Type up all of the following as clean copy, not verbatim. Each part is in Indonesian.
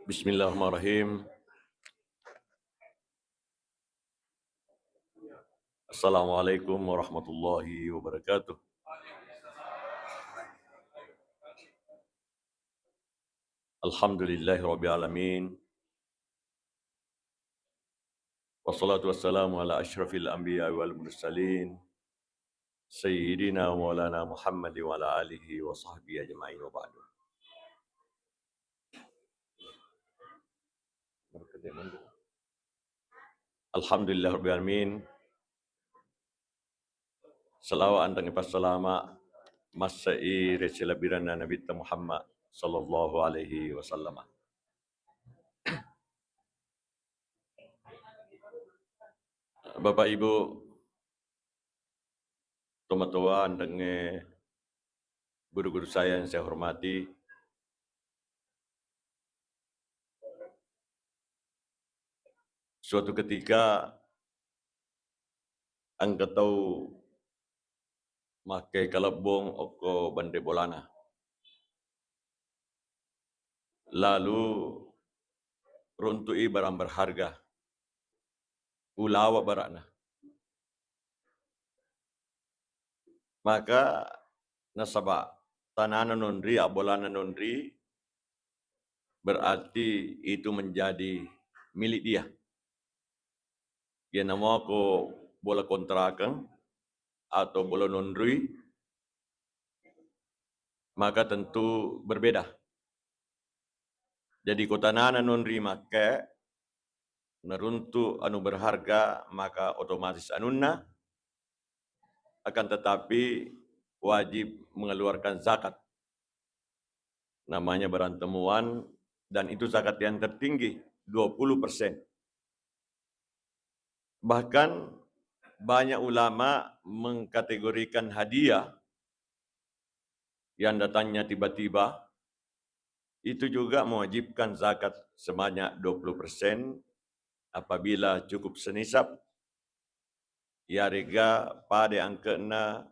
Bismillahirrahmanirrahim. Assalamualaikum warahmatullahi wabarakatuh. Alhamdulillahi rabbil alamin. Wassalatu wassalamu ala asyrafil anbiya wal mursalin. Sayyidina wa maulana Muhammad wa ala alihi wa sahbihi ajma'in wa ba'du. Alhamdulillah rabbil alamin. Salawat dan salama masai reselabiran Nabi Muhammad sallallahu alaihi wasallam. Bapak Ibu, teman-teman dan guru-guru saya yang saya hormati, suatu ketika angka tahu makai kalabong oko bande bolana. Lalu runtui barang berharga. Ulawa barakna. Maka nasabak tanana nondri, abolana nondri, berarti itu menjadi milik dia. Dia nama ko bola kontrakan atau bola nondri, maka tentu berbeda. Jadi kota nana nondri maka neruntu anu berharga, maka otomatis anunna, akan tetapi wajib mengeluarkan zakat. Namanya berantemuan, dan itu zakat yang tertinggi, 20%. Bahkan banyak ulama mengkategorikan hadiah yang datangnya tiba-tiba, itu juga mewajibkan zakat sebanyak 20% apabila cukup senisab, ya rega pada angkena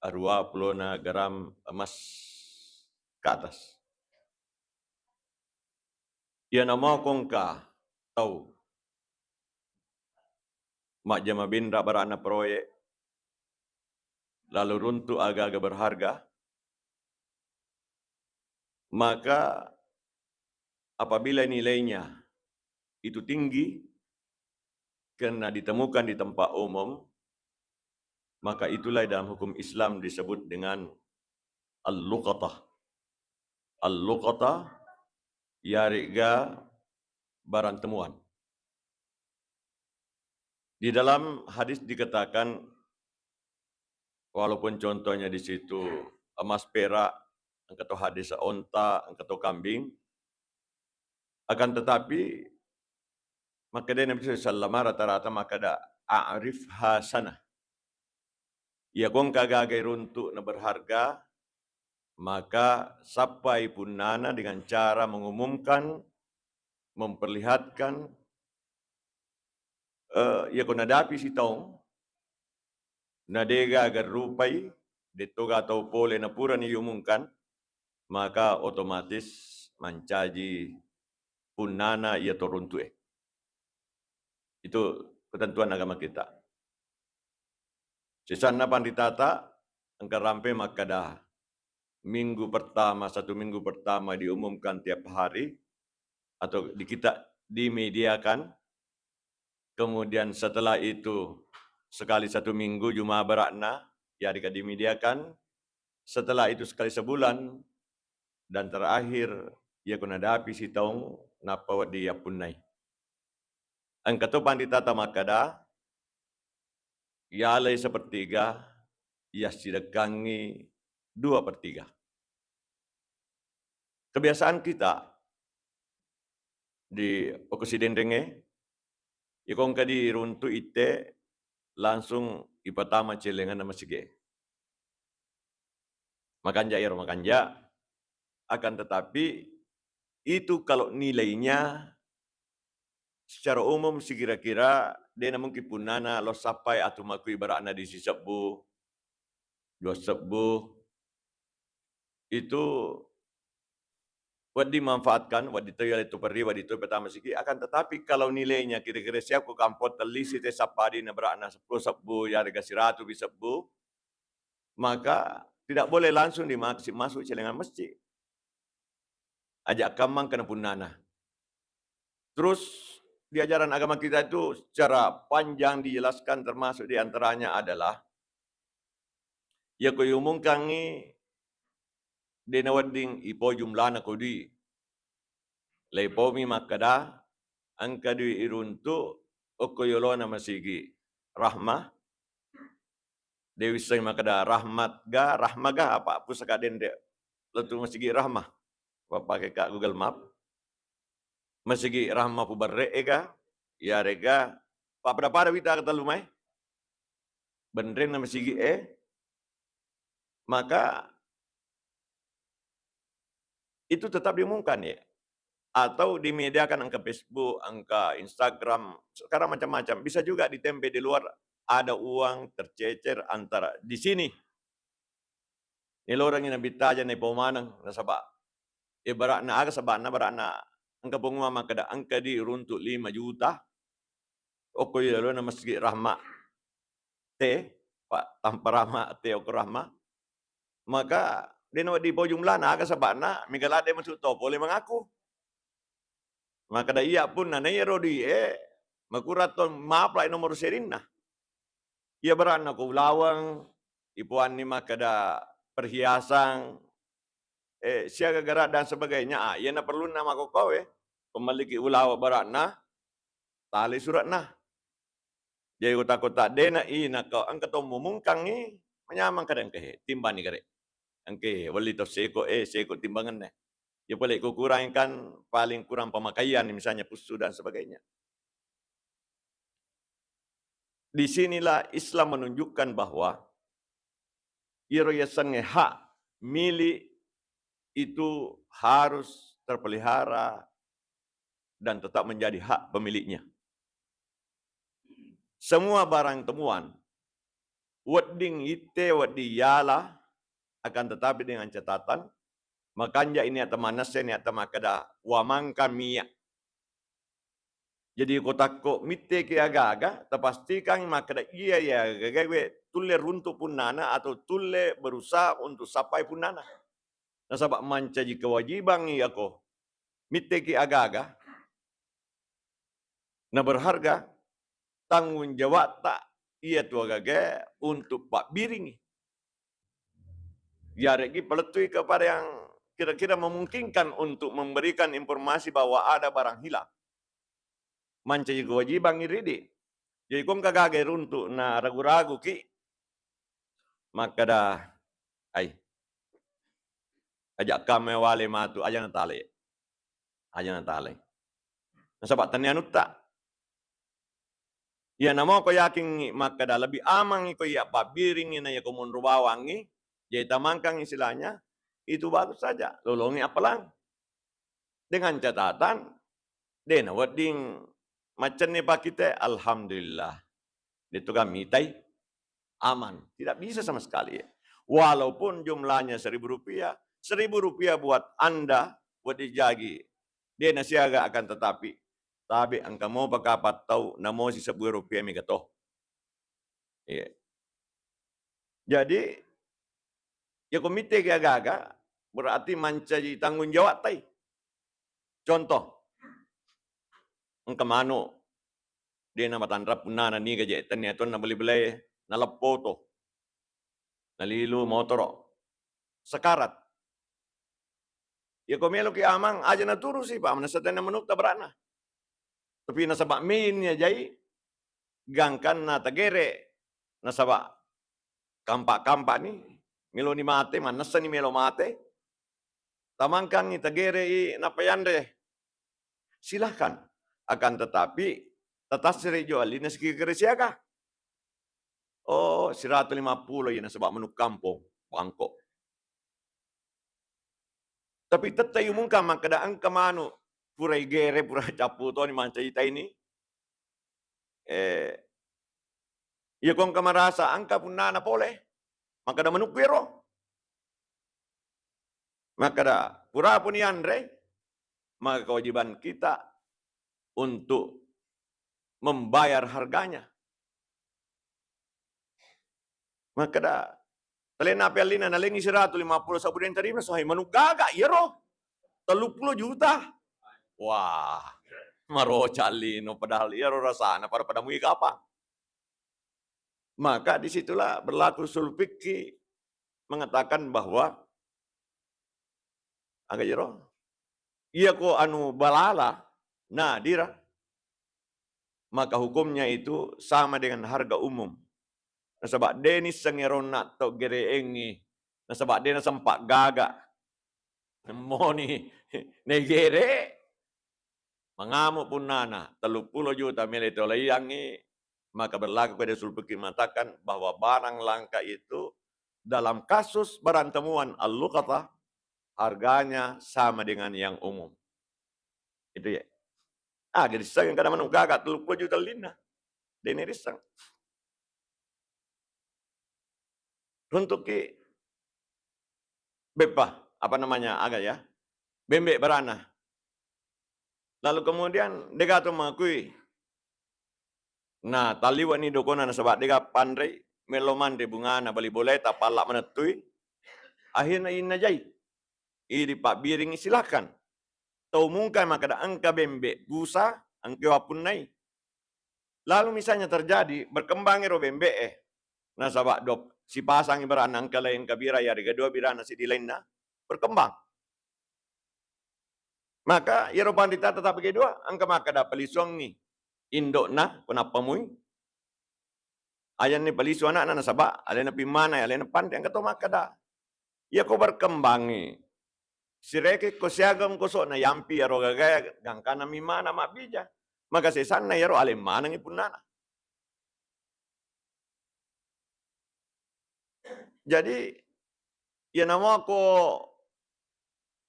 20 gram emas ke atas. Ya nama kongka tahu mak jama bindra barana proyek lalu runtuh agak-agak berharga, maka apabila nilainya itu tinggi karena ditemukan di tempat umum, maka itulah dalam hukum Islam disebut dengan al-luqatah. Al-luqatah yariga barang temuan. Di dalam hadis dikatakan, walaupun contohnya di situ emas perak, atau hadis onta, atau kambing, akan tetapi maka dia Nabi SAW rata-rata maka ada a'rif hasanah. Ya kong kagagai runtuk na berharga, maka sampai pun nana dengan cara mengumumkan, memperlihatkan, ya kong nadapi si taong, nadega agar rupai, detoga atau pole na pura diumumkan, maka otomatis mencaji pun nana ia toruntue. Itu ketentuan agama kita. Sisana panditata, angka rampe maka dah minggu pertama, 1 minggu pertama diumumkan tiap hari, atau kita dimediakan, kemudian setelah itu sekali 1 minggu Jumat berakna, ya dimediakan, setelah itu sekali sebulan, dan terakhir ia kena dapi si taung napa dia punai. Angka tu panditata makada, yalai sepertiga, ia sidakangi 2/3. Kebiasaan kita di Oksidin Renge, ikong kadi runtu ite langsung ipatama celengan nama sige. Makanja ya makanja, akan tetapi itu kalau nilainya secara umum sekira-kira dia mungkin punana lo sampai atau maku ibaratna di sisebu, 2 sebu, itu buat dimanfaatkan, buat ditoyo itu perri, buat ditoyo pertama segi. Akan tetapi kalau nilainya kira-kira siap ku kampot telisi te sapadi na berana 10 sabbu ya harga 100 bisa bu, maka tidak boleh langsung masuk celengan masjid. Ajak kamang kena punana. Terus di ajaran agama kita itu secara panjang dijelaskan, termasuk diantaranya adalah ya ko umumkan ni denawading ipo jumlah na kodi. Leipo mi makada angka di iruntu okoyolo na masigi rahmah. Dewi say makada rahmaga apa pusaka dende letu masigi rahmah. Pakai kak Google Map. Masigi rahmah pubarre ega ya rega pada wita kata lumai. Bendren na masigi maka itu tetap diumumkan ya. Atau dimediakan angka Facebook, angka Instagram, sekarang macam-macam. Bisa juga ditempel di luar, ada uang tercecer antara di sini. Ini orang yang bitaja nih pemanang, nasabak. Ibarat na aga sabak na barak na angka pengumuman kada angka di runtuk 5 juta. Oko ya lo na masjid rahmat Pak tanpa rahmat oko rahmat. Maka dia di jumlah na aga sabak na migalade masuk topo boleh mengaku. Maka da iya pun na iya rodi makuraton maaf lah nomor serin na. Ia beran aku lawang ipuan ni makada perhiasan siaga gerak dan sebagainya. Ia na perlu nama kau pemaliki ulawa beran na tali surat na. Jadi kota-kota dena ina kau angkat mumungkang ni menyamang kadang ke timban ni kare. Angke wali to seko timbangan ne. Ia boleh kurangkan paling kurang pemakaian misalnya pusu dan sebagainya. Disinilah Islam menunjukkan bahwa yayasan hak milik itu harus terpelihara dan tetap menjadi hak pemiliknya. Semua barang temuan wedding ite wedi yala akan tetapi dengan catatan makanya ini atau manase ni atau makada wamangkan miya. Jadi kotako mitte ke aga-aga terpastikan makada iya ya gagawe tulle runtuk punana atau tulle berusaha untuk sampai punana. Nasabak mancaji kewajiban aku mitte ke aga-aga na berharga tanggung jawab tak ia tu agak untuk pak biring. Ya regi peletui kepada yang kira-kira memungkinkan untuk memberikan informasi bahwa ada barang hilang. Mancaji kewajiban iridi. Jadi kong kagage runtuk na ragu-ragu ki maka dah ajak kami wale matu aja natale. Nasabak tanianut tak. Ya namo ko yakin maka dah lebih amang ko ya pabiring ina ya komun rubawangi. Jadi tamangkang istilahnya itu bagus saja. Lolongi apalang. Dengan catatan dena wedding macam ni pak kita alhamdulillah. Itu kami tai aman. Tidak bisa sama sekali. Walaupun jumlahnya Rp1.000. Rp1.000 buat Anda buat dijagi. Dia nasiaga akan tetapi angka mau pakapat tahu namo si Rp10 mi katoh. Yeah. Jadi ya komite ke aga-aga berarti mancaji tanggung jawab tai. Contoh angka mano dia nama tandra punana ni gaje tanya tu na beli-beli na lepoto. Nalilu motor sekarat. Ya komelo ki amang aja na turu sih Pak, menasatan na manuk tabrana. Tapi nasabak min ya jai gangkan na tagere nasabak kampak-kampak ni melo ni mate manasa ni melo mate. Tamangkan ni tagere i napayande. Silahkan. Akan tetapi tatas rejo alina sekira siaga. Oh, 150 ya nasabak manuk kampung, bangkok. Tapi tetap umumkan makadaan kemanu pura igere pura capu to ni mancai ini. Ya kong kamarasa angka punana boleh. Makada manuk pero. Makada pura pun Andre maka kewajiban kita untuk membayar harganya. Maka dah telena pelina nalengi 150 sabuden terima sohai manugaga ya roh 30 juta. Wah, maro calino padahal ya roh rasana pada mui apa. Maka disitulah berlaku usul fikih mengatakan bahwa agak jero iya ko anu balala nadira, maka hukumnya itu sama dengan harga umum. Nasabak denis sengerona to gereengi, nasabak dena sempak gaga moni negere mengamuk pun nana 30 juta milik toleyangi, maka berlaku pada usul fikih mengatakan bahwa barang langka itu dalam kasus barang temuan al-luqatah harganya sama dengan yang umum. Itu ya. Jadi sang kada manuk gaga 30 juta lina. Dene risang. Untuk ki bepa apa namanya agak ya. Bembek berana. Lalu kemudian degato mengakui. Nah, taliwan ni dokona na sabat dega pandai meloman de bunga na bali boleta palak menetui. Akhirnya ina jai. Iri pak biring silakan. Tau mungkai maka da angka bembek busa angke wapun nai. Lalu misalnya terjadi berkembang ero bembek nah sabak dop si pasang berana angka lain kabira ya riga dua birana si di lainna berkembang. Maka ero pandita tetap kedua angka maka da pelisuang ni indok na kenapa mui ayan ni pelisu anak na sabak alena pimana alena pandai angka to maka da ya ko berkembangi sireke ko siagam ko so na yampi ero gagaya gangkana mimana mabija maka sesan na ero ale manang ipunana. Jadi ya nama ko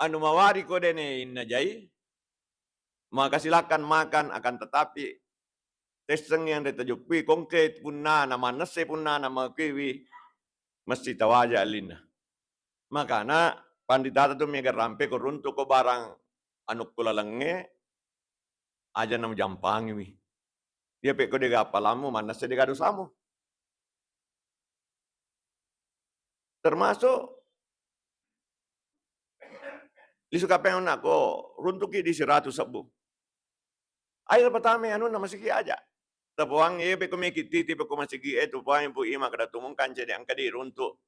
anu mawari ko dene inna jai maka silakan makan akan tetapi teseng yang ditajukui konkret punna nama nase punna nama kiwi mesti tawaja alina. Makana pandita tu mega rampe ko runtuk ko barang anu kulalenge aja nam jampangi wi. Dia peko dega apalamu mana se dega dosamu. Termasuk lisuka pengen ko runtuki di 100 sabu. Air pertama anu nama siki aja. Tapuang peko meki titi peko masiki tu puang pu ima kada tumung kance de angkadi runtuk.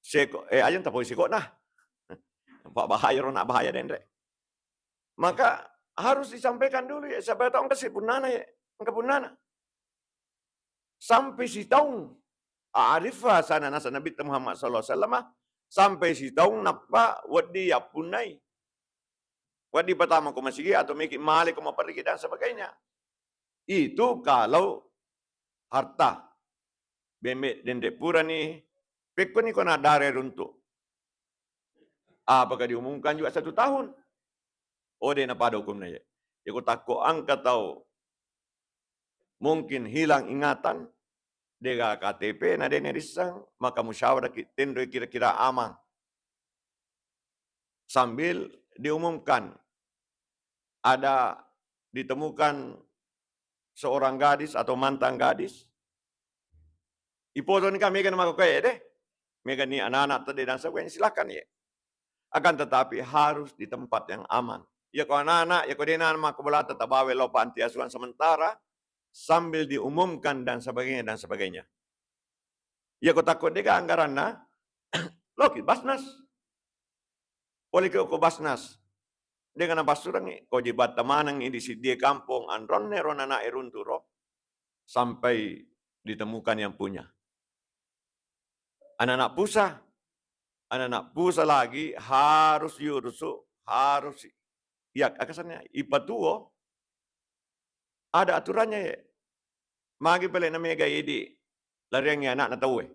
Seko ayan tapo siko nah. Pak bahaya nak bahaya dendre. Maka harus disampaikan dulu ya sampai tahu kasih punana ya angka punana. Sampai si tahu arifah sana nasa Nabi Muhammad sallallahu alaihi wasallam sampai si tahu napa wadi ya punai. Wadi pertama ko masigi atau miki malik ko mapergi dan sebagainya. Itu kalau harta bembe dende pura ni pekko ni kona dare runtuk. Apakah diumumkan juga 1 tahun? Oh dia pada hukumnya ya. Aku takut angka tahu mungkin hilang ingatan dega KTP na dene risang maka musyawarah tendo kira-kira aman. Sambil diumumkan ada ditemukan seorang gadis atau mantan gadis. Ipoto ni kami kan maka kaya deh. Mega ni anak-anak tadi dan sebagainya silakan ya. Akan tetapi harus di tempat yang aman. Ya ko anak-anak, ya ko dena maka bola tetap bawe lo panti asuhan sementara sambil diumumkan dan sebagainya dan sebagainya. Ya ko takut dega anggaran na loki basnas. Oleh ko basnas. Dengan basuran ni ko jibat tamanang ini si dia kampung andron ne ronana erunturo sampai ditemukan yang punya. Anak-anak pusa lagi harus yurusu, harus ya akasannya ipatuo ada aturannya ya. Magi pala na mega idi lariang anak na tahu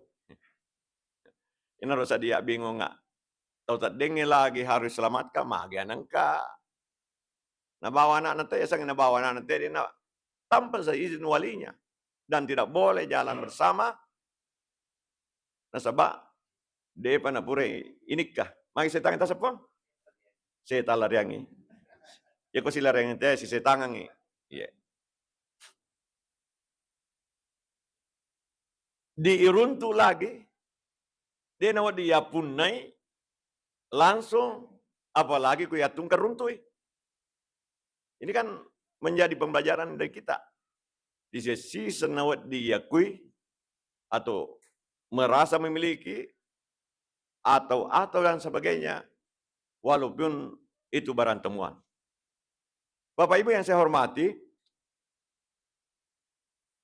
Ina rosa dia bingung nga. Tahu tak dengi lagi harus selamatkan magi anak ka. Nabawa anak nanti sang nabawa anak nanti na tanpa seizin walinya dan tidak boleh jalan bersama. Nasaba de pa na pure inikah. Magi setang ta sepon. Saya talariangi. Ya ko sila ring teh si setangangi. Ya. Diiruntu lagi. Dia nawat dia punai langsung apalagi ku ya tungkar runtui. Ini kan menjadi pembelajaran dari kita. Di sisi senawat diakui atau merasa memiliki atau dan sebagainya, walaupun itu barang temuan. Bapak Ibu yang saya hormati,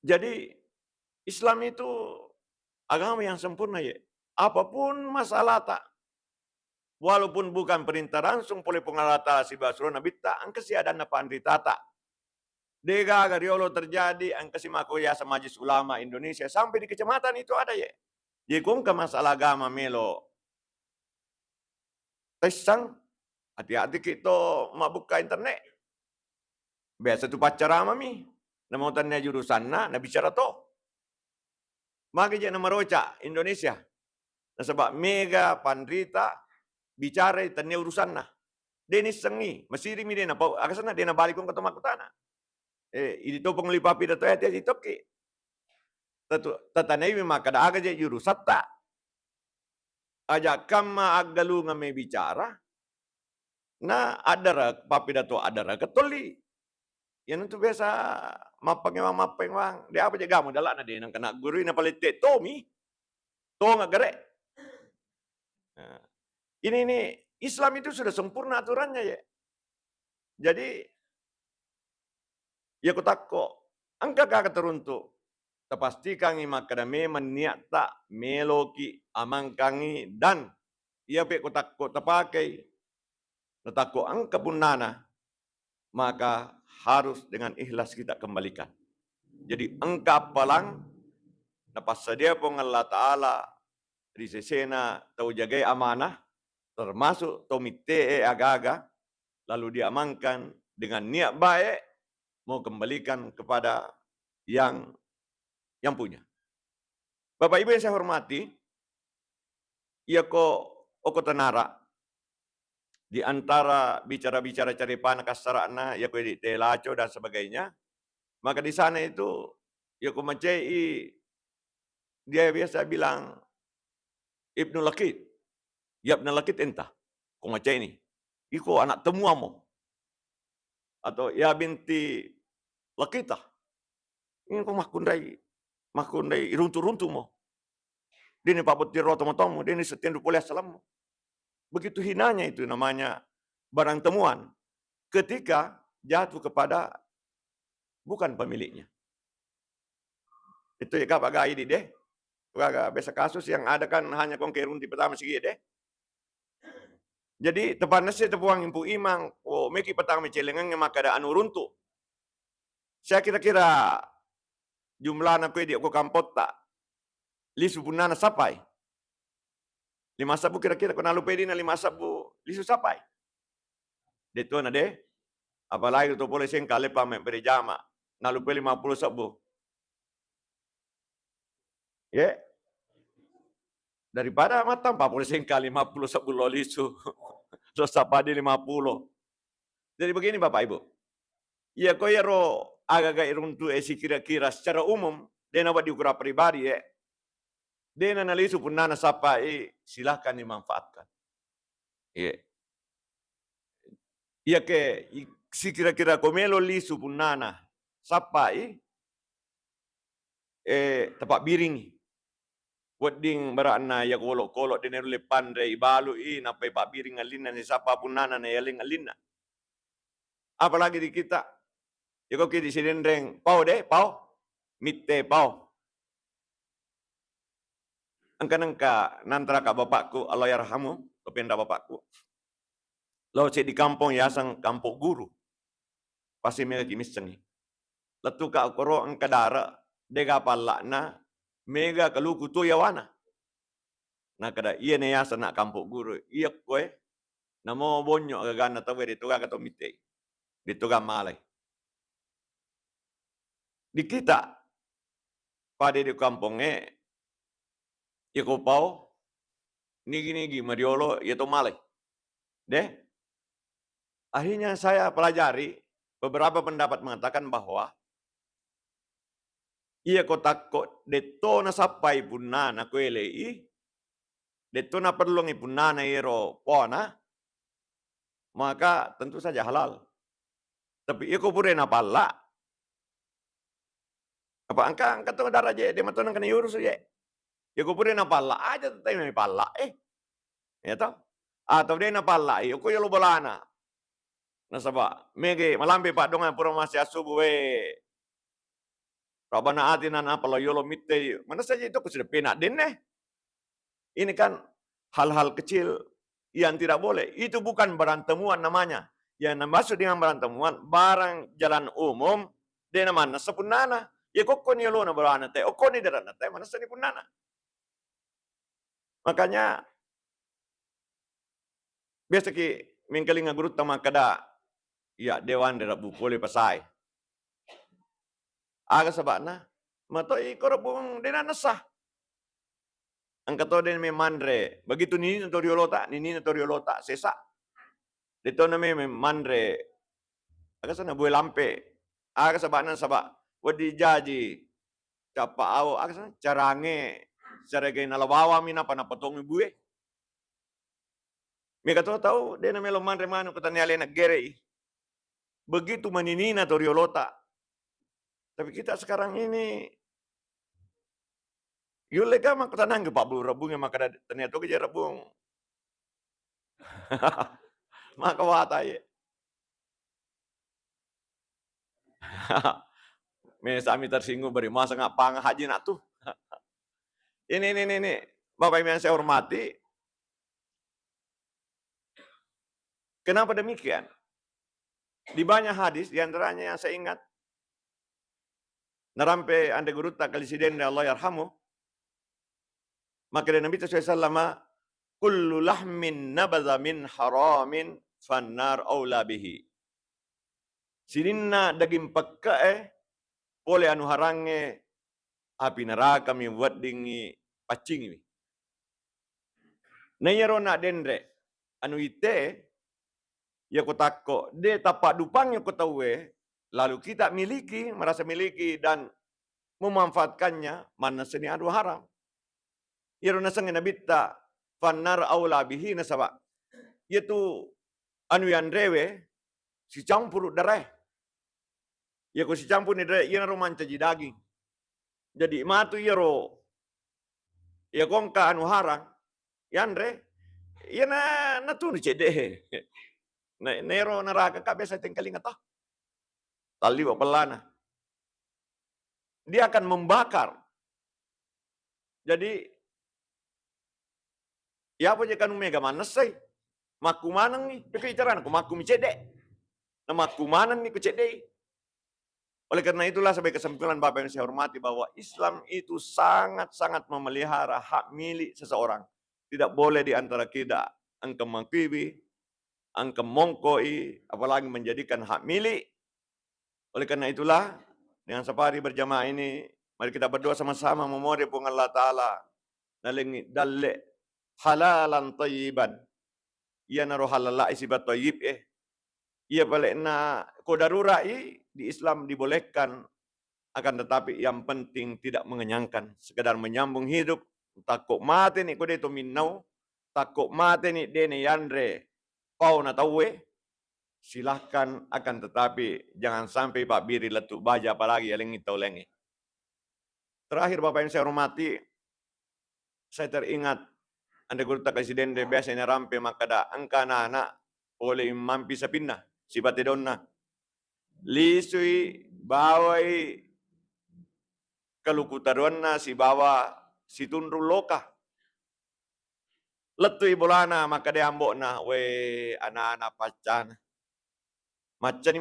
jadi Islam itu agama yang sempurna ya. Apapun masalah tak, walaupun bukan perintah langsung oleh pengalata si basro nabi tak, angka si ada napandri tata. Dega gariolo terjadi angka si makoya sama Majelis Ulama Indonesia sampai di kecamatan itu ada ya. Jadi kung ke masalah agama melo tesang, hati-hati kita mau buka internet. Biasa tu pacara mami, nama utannya jurusan na bicara to. Maka je nama roca Indonesia. Nah, sebab mega pandrita bicara tanya urusan na. Denis sengi, masiri mi dena pau akasana dena balik kong ketemu kutana. Ini to penglipapi dato ya ti toki. Tatanai mi maka da aga je jurusan ta. Aja kama agalu ngame bicara. Na adara papi dato adara ketoli. Yan itu biasa mapang wang. Dia apa jaga mo dala na din ang kana guru na palite Tommy. To nga gare. Ini Islam itu sudah sempurna aturannya ya. Jadi ya kutako angka kaka teruntuk. Tepastikan makadame maniak tak meloki amangkangi dan ia pe kutako tepakai. Netako angka punana maka harus dengan ikhlas kita kembalikan. Jadi engkau palang napasadia pong Allah Ta'ala di sesena tau jagai amanah termasuk tomite agaga lalu diamankan dengan niat baik mau kembalikan kepada yang punya. Bapak Ibu yang saya hormati, ia oko tenara di antara bicara-bicara caripana kasarana ya di telaco dan sebagainya. Maka di sana itu ya macei dia biasa bilang Ibnu Lakit. Ya Ibnu Lakit entah. Kau macai ini. Iko anak temuamu. Atau ya binti Lakita. Ini kau makundai runtu-runtu mo. Dia ni paput tiro tomo-tomo. Dia ni setian dupoleh salam mo. Begitu hinanya itu namanya barang temuan. Ketika jatuh kepada bukan pemiliknya. Itu ya kak ini deh. Biasa kasus yang ada kan hanya kong kerunti pertama segi deh. Jadi tepatnya saya tepuang impu imang. Oh, meki pertama celengan maka ada anu runtuh. Saya kira-kira jumlah anak dia aku kampot tak. Lisu punana sapai. 5 sabu kira-kira kena lupa di na 5 sabu lisu sapai. Dito na deh. Apalagi itu boleh sengkali pamen berjama. Nalupa 50 sabu. Ya. Yeah. Daripada matang 40 sengkali 50 sabu lo lisu. So sapadi 50. Jadi begini Bapak Ibu. Ya ko ro agak runtu esi kira-kira secara umum dena buat diukur pribadi ya. Dena nalisu punana sapai silahkan dimanfaatkan. Ya. Ya ke si kira-kira komelo lisu punana sapai tepak biring. Wading barana ya kolok-kolok dena le pandre ibalu napai pak biring alina ni sapa punana na yaling alina. Apalagi di kita. Ya kok di sidendreng pau deh, pau. Mitte pau. Angka nantara ka bapakku Allah yarhamu, kependa bapakku. Lalu cek di kampung yasang kampung guru. Pasti mega kimis cengi. Letu ka koro angka dara dega palakna mega kaluku tu yawana. Nah kada iya ne yasa nak kampung guru. Iya koe namo bonyo agana tawe dituga ka tomite. Dituga malay. Di kita pada di kampungnya iko pau nigi-nigi mariolo yato malay. Deh Akhirnya saya pelajari, beberapa pendapat mengatakan bahwa ia kotak ko detto na sapai punna na kuelei, detto na perlungi punna na iro pona, maka tentu saja halal. Tapi iko pure na pala. Apa angka tu darah je, dia matun kan yurus je. Iko pure na pala aja tayo may pala ya toh. Atau dia na pala, iko yolo bolana. Nasaba, mege malambe pa dongan pura masih asubu Rabana atin na pala yolo mitte. Mana saja itu sudah penak din Ini kan hal-hal kecil yang tidak boleh. Itu bukan barang temuan namanya. Yang maksud dengan barang temuan, barang jalan umum, dia namanya sepunana. Ya kok ni lo na barang te, o ni darana te, mana seni punana. Makanya biasa ki mingkalinga guru tama kada ya dewan dera bukole pasai. Aga sabana, mato ikor bung dena nasah. Angkato den me mandre, begitu nini notoriolota sesa. Dito na me mandre, aga sana buay lampe, aga sabana saba, wadi jaji, capa awo, aga sana carange, caragay nalawawa mina panapatong buay. May tahu den na me lo mandre mano katanyali naggerei. Begitu maninina toriolota. Tapi kita sekarang ini yule ka makatanang Pak Bu rabung maka ternyata ke rabung. Maka watai. Me sami tersinggung beri masa nggak pang haji nak tuh. Ini. Bapak Ibu yang saya hormati. Kenapa demikian? Di banyak hadis, di antaranya yang saya ingat. Narampe ande guru tak kalisiden Allah yarhamu. Maka Nabi SAW kullu lahmin nabadha min haramin fannar aula bihi. Sininna daging pagkae pole anu harange api neraka mi wadingi pacing mi. Nayaro na dendre anu ite ya kotako de tapak dupang ya kotawe lalu kita miliki merasa miliki dan memanfaatkannya mana seni adu haram. Yaro nasang nabitta fannar aula bihi nasaba. Yaitu anu yang rewe si campur darah. Ya ko si campur ni darah iya roman caji daging. Jadi matu yaro ya kongka anu harang yandre ya na tu cede. Nero neraka ka biasa tengkaling atau tali pelana. Dia akan membakar. Jadi ya apa je kanu mega manasai. Maku manang ni, pikiran aku maku mi cede. Na maku manang ni ku cede. Oleh karena itulah sebagai kesimpulan Bapak yang saya hormati bahwa Islam itu sangat-sangat memelihara hak milik seseorang. Tidak boleh di antara kita angka mengkibi, angka mongkoi, apalagi menjadikan hak milik. Oleh karena itulah dengan safari berjamaah ini, mari kita berdoa sama-sama memohon pun Allah Ta'ala. Nalingi dalle halalan tayyiban. Ia naruh halal isibat tayyib Ia balik na kodarurai di Islam dibolehkan, akan tetapi yang penting tidak mengenyangkan, sekedar menyambung hidup. Takut mati ni kode to minnau, takut mati ni dene yandre pau na tawe. Silahkan, akan tetapi jangan sampai Pak Biri letuk baja apalagi yang itu lengi. Terakhir Bapak yang saya hormati, saya teringat anda guru tak presiden de biasanya rampe makada angka anak oleh mampi sapinna sibate donna lisui bawai kalukutaruanna si bawa si tunru loka letui bolana maka dia ambok na we anak-anak pacan macam ni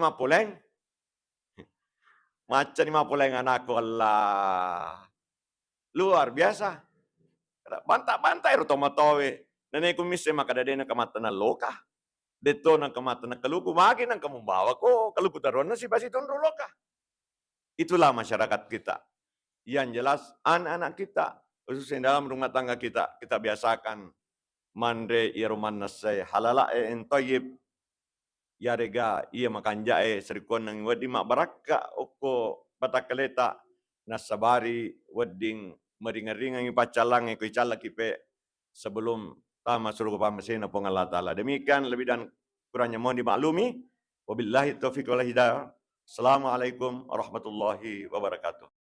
mapuleng anakku Allah luar biasa bantai rotomatowe nane kumise maka dia na kamata na loka deto ng kamata na kaluku, makin ang kamumbawa ko, kalukutaron na si Basitun Ruloka. Itulah masyarakat kita. Yang jelas, anak-anak kita, khususnya dalam rumah tangga kita biasakan, mandre iruman nasay halala en toyib, ya rega ia makan jae serikon nang wadi mak baraka oko patakaleta nasabari wedding meringa-ringa ngi pacalang ko icala kipe sebelum tama suruh pamasena pong Allah Ta'ala. Demikian lebih dan kurangnya mohon dimaklumi. Wabillahi taufiq wal hidayah. Assalamualaikum warahmatullahi wabarakatuh.